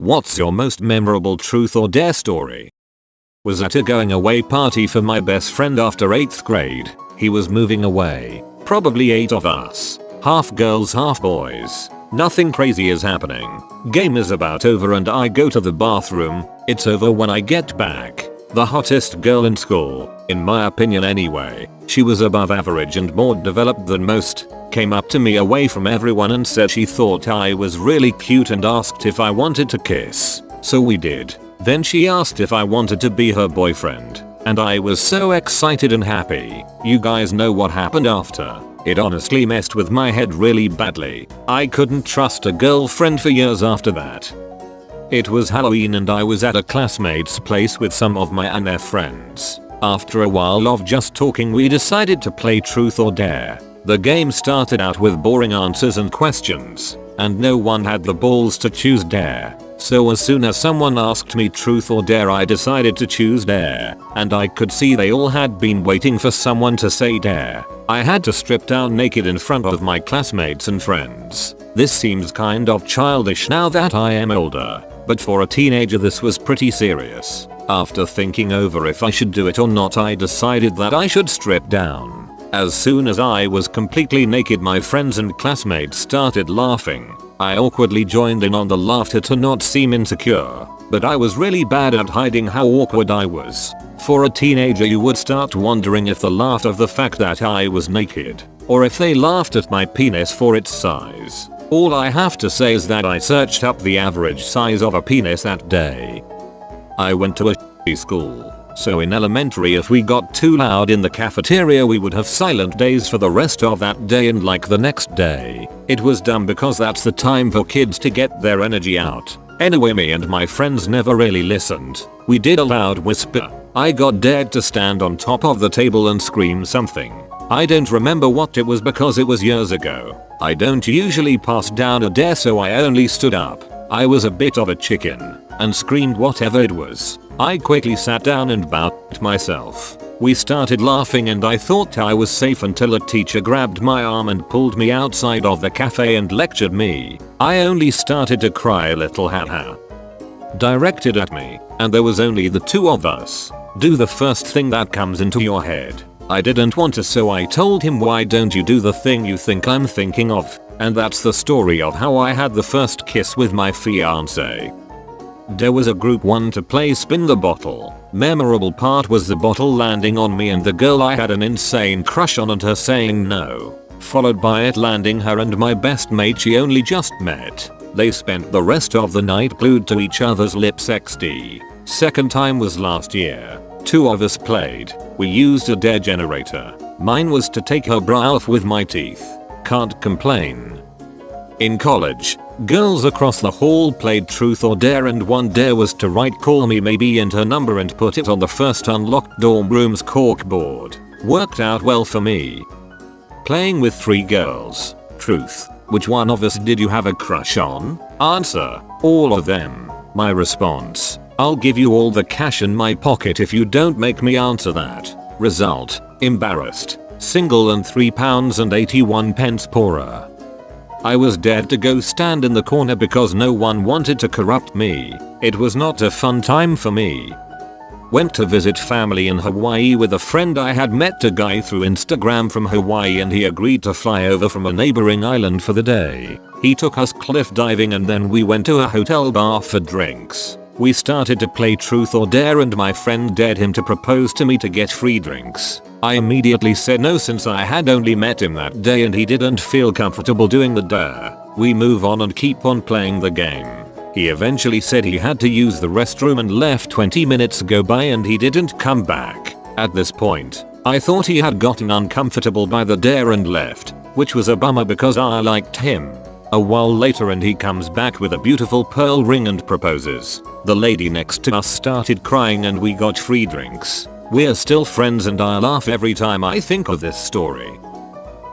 What's your most memorable truth or dare story? Was at a going away party for my best friend after 8th grade. He was moving away. Probably 8 of us. Half girls, half boys. Nothing crazy is happening. Game is about over and I go to the bathroom. It's over when I get back. The hottest girl in school, in my opinion anyway, she was above average and more developed than most, came up to me away from everyone and said she thought I was really cute and asked if I wanted to kiss. So we did. Then she asked if I wanted to be her boyfriend. And I was so excited and happy. You guys know what happened after. It honestly messed with my head really badly. I couldn't trust a girlfriend for years after that. It was Halloween and I was at a classmate's place with some of my NF friends. After a while of just talking we decided to play truth or dare. The game started out with boring answers and questions, and no one had the balls to choose dare. So as soon as someone asked me truth or dare I decided to choose dare, and I could see they all had been waiting for someone to say dare. I had to strip down naked in front of my classmates and friends. This seems kind of childish now that I am older, but for a teenager this was pretty serious. After thinking over if I should do it or not I decided that I should strip down. As soon as I was completely naked my friends and classmates started laughing. I awkwardly joined in on the laughter to not seem insecure, but I was really bad at hiding how awkward I was. For a teenager you would start wondering if they laughed of the fact that I was naked, or if they laughed at my penis for its size. All I have to say is that I searched up the average size of a penis that day. I went to a shitty school. So in elementary if we got too loud in the cafeteria we would have silent days for the rest of that day and like the next day. It was dumb because that's the time for kids to get their energy out. Anyway me and my friends never really listened. We did a loud whisper. I got dared to stand on top of the table and scream something. I don't remember what it was because it was years ago. I don't usually pass down a dare so I only stood up. I was a bit of a chicken and screamed whatever it was. I quickly sat down and bowed myself. We started laughing and I thought I was safe until a teacher grabbed my arm and pulled me outside of the cafe and lectured me. I only started to cry a little haha. Directed at me, and there was only the two of us. Do the first thing that comes into your head. I didn't want to so I told him why don't you do the thing you think I'm thinking of, and that's the story of how I had the first kiss with my fiance. There was a group 1 to play spin the bottle. Memorable part was the bottle landing on me and the girl I had an insane crush on and her saying no. Followed by it landing her and my best mate she only just met. They spent the rest of the night glued to each other's lips XD. Second time was last year. 2 of us played. We used a dare generator. Mine was to take her bra off with my teeth. Can't complain. In college, girls across the hall played truth or dare and one dare was to write call me maybe and her number and put it on the first unlocked dorm room's corkboard. Worked out well for me. Playing with 3 girls. Truth. Which one of us did you have a crush on? Answer. All of them. My response. I'll give you all the cash in my pocket if you don't make me answer that. Result. Embarrassed. Single and £3.81 poorer. I was dared to go stand in the corner because no one wanted to corrupt me. It was not a fun time for me. Went to visit family in Hawaii with a friend I had met a guy through Instagram from Hawaii and he agreed to fly over from a neighboring island for the day. He took us cliff diving and then we went to a hotel bar for drinks. We started to play truth or dare and my friend dared him to propose to me to get free drinks. I immediately said no since I had only met him that day and he didn't feel comfortable doing the dare. We move on and keep on playing the game. He eventually said he had to use the restroom and left 20 minutes go by and he didn't come back. At this point, I thought he had gotten uncomfortable by the dare and left, which was a bummer because I liked him. A while later and he comes back with a beautiful pearl ring and proposes. The lady next to us started crying and we got free drinks. We're still friends and I laugh every time I think of this story.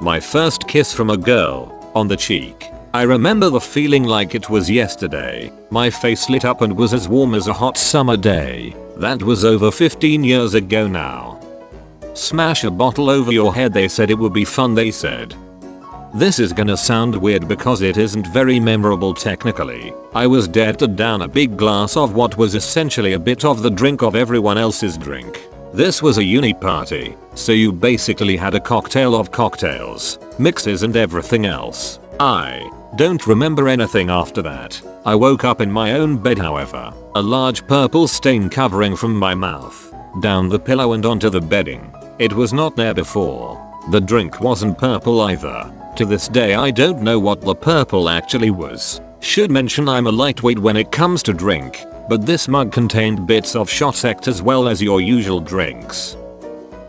My first kiss from a girl, on the cheek. I remember the feeling like it was yesterday. My face lit up and was as warm as a hot summer day. That was over 15 years ago now. Smash a bottle over your head, they said it would be fun, they said. This is gonna sound weird because it isn't very memorable technically. I was dared to down a big glass of what was essentially a bit of the drink of everyone else's drink. This was a uni party, so you basically had a cocktail of cocktails, mixes and everything else. I don't remember anything after that. I woke up in my own bed however, a large purple stain covering from my mouth, down the pillow and onto the bedding. It was not there before. The drink wasn't purple either. To this day I don't know what the purple actually was. Should mention I'm a lightweight when it comes to drink, but this mug contained bits of shot sect as well as your usual drinks.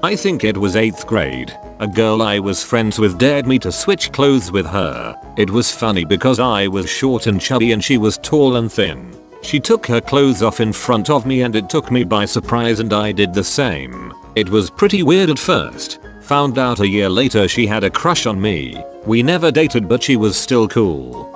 I think it was 8th grade. A girl I was friends with dared me to switch clothes with her. It was funny because I was short and chubby and she was tall and thin. She took her clothes off in front of me and it took me by surprise and I did the same. It was pretty weird at first. Found out a year later she had a crush on me. We never dated but she was still cool.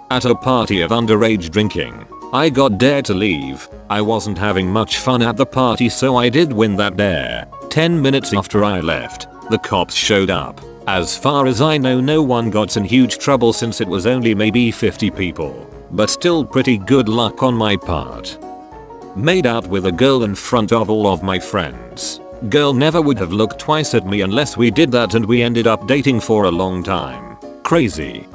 At a party of underage drinking, I got dared to leave. I wasn't having much fun at the party so I did win that dare. 10 minutes after I left, the cops showed up. As far as I know no one got in huge trouble since it was only maybe 50 people. But still pretty good luck on my part. Made out with a girl in front of all of my friends. Girl never would have looked twice at me unless we did that and we ended up dating for a long time. Crazy.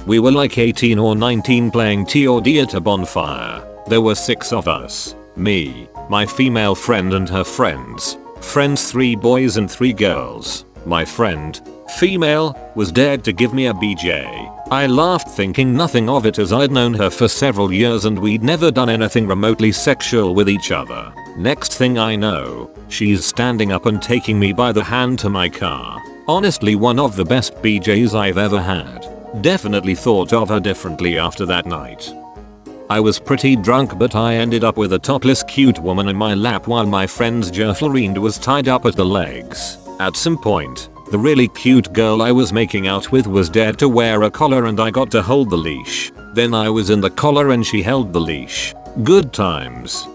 We were like 18 or 19 playing TOD at a bonfire. There were 6 of us. Me, my female friend and her friends. Friends 3 boys and 3 girls. My friend, female, was dared to give me a BJ. I laughed thinking nothing of it as I'd known her for several years and we'd never done anything remotely sexual with each other. Next thing I know, she's standing up and taking me by the hand to my car. Honestly one of the best BJs I've ever had. Definitely thought of her differently after that night. I was pretty drunk but I ended up with a topless cute woman in my lap while my friend's girlfriend was tied up at the legs. At some point, the really cute girl I was making out with was dared to wear a collar and I got to hold the leash. Then I was in the collar and she held the leash. Good times.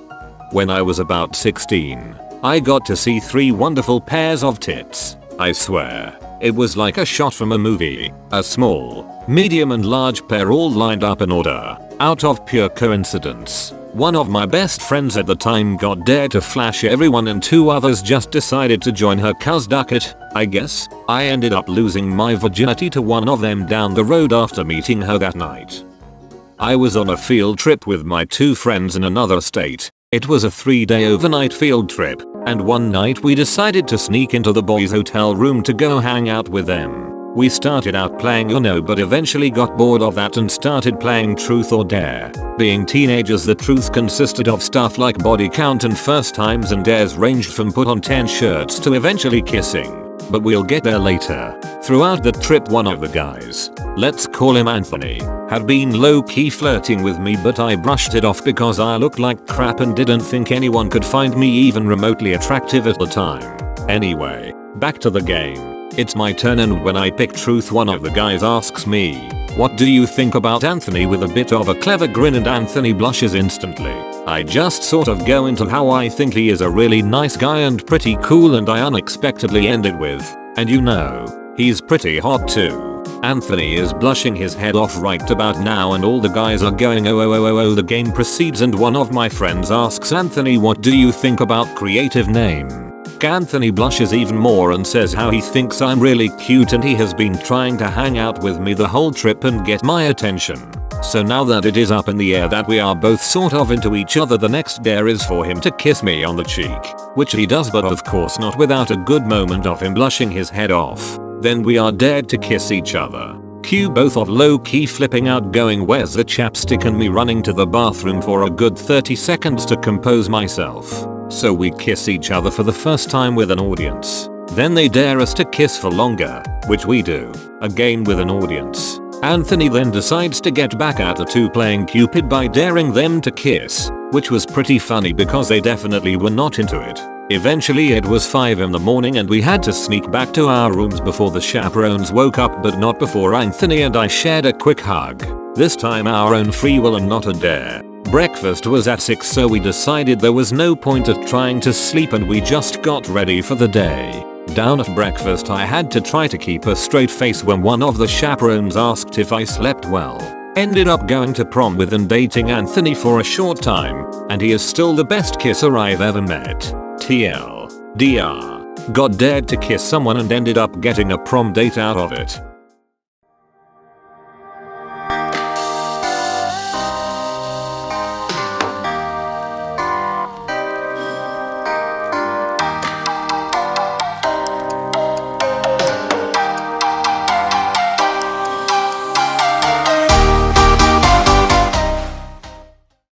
When I was about 16, I got to see 3 wonderful pairs of tits. I swear, it was like a shot from a movie. A small, medium and large pair all lined up in order, out of pure coincidence. One of my best friends at the time got dared to flash everyone and 2 others just decided to join her cuz duck it, I guess. I ended up losing my virginity to one of them down the road after meeting her that night. I was on a field trip with my 2 friends in another state. It was a 3-day overnight field trip, and one night we decided to sneak into the boys' hotel room to go hang out with them. We started out playing Uno but eventually got bored of that and started playing Truth or Dare. Being teenagers the truth consisted of stuff like body count and first times and dares ranged from put on 10 shirts to eventually kissing. But we'll get there later. Throughout the trip one of the guys, let's call him Anthony, had been low-key flirting with me but I brushed it off because I looked like crap and didn't think anyone could find me even remotely attractive at the time. Anyway, back to the game. It's my turn and when I pick truth one of the guys asks me, "What do you think about Anthony?" with a bit of a clever grin and Anthony blushes instantly. I just sort of go into how I think he is a really nice guy and pretty cool and I unexpectedly end it with, "And you know, he's pretty hot too." Anthony is blushing his head off right about now and all the guys are going oh. The game proceeds and one of my friends asks Anthony, "What do you think about creative name?" Anthony blushes even more and says how he thinks I'm really cute and he has been trying to hang out with me the whole trip and get my attention. So now that it is up in the air that we are both sort of into each other, the next dare is for him to kiss me on the cheek, which he does but of course not without a good moment of him blushing his head off. Then we are dared to kiss each other. Cue both of low-key flipping out going "Where's the chapstick?" and me running to the bathroom for a good 30 seconds to compose myself. So we kiss each other for the first time with an audience. Then they dare us to kiss for longer, which we do, again with an audience. Anthony then decides to get back at the 2 playing Cupid by daring them to kiss, which was pretty funny because they definitely were not into it. Eventually it was 5 in the morning and we had to sneak back to our rooms before the chaperones woke up, but not before Anthony and I shared a quick hug. This time our own free will and not a dare. Breakfast was at 6 so we decided there was no point at trying to sleep and we just got ready for the day. Down at breakfast I had to try to keep a straight face when one of the chaperones asked if I slept well. Ended up going to prom with and dating Anthony for a short time, and he is still the best kisser I've ever met. TL. DR. Got dared to kiss someone and ended up getting a prom date out of it.